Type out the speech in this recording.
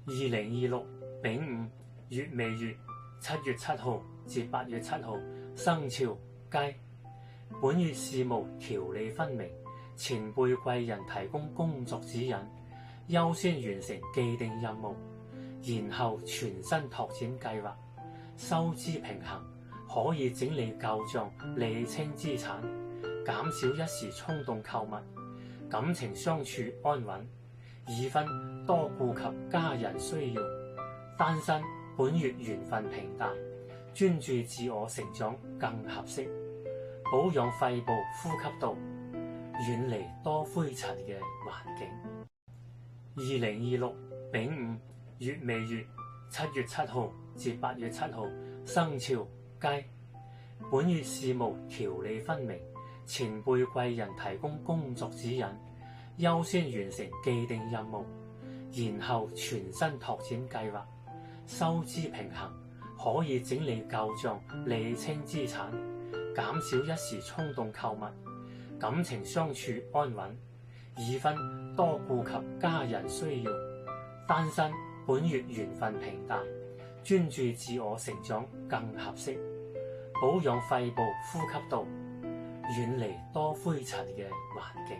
2026丙午乙未月7月7號至8月7號，生肖雞。本月事務條理分明，前輩貴人提供工作指引，優先完成既定任務，然後全新拓展計劃。收支平衡，可以整理舊賬，理清資產，減少一時衝動購物。感情相處安穩，二分多顧及家人需要。單身本月緣分平淡，專注自我成長更合適。保養肺部呼吸道，遠離多灰塵嘅環境。2026丙午乙未月7月7號至8月7號，生肖雞。本月事務條理分明，前輩貴人提供工作指引，優先完成既定任務，然後全新拓展計劃。收支平衡，可以整理舊賬，理清資產，減少一時衝動購物。感情相處安穩，二分多顧及家人需要。單身本月緣分平淡，專注自我成長更合適。保養肺部呼吸道，遠離多灰塵嘅環境。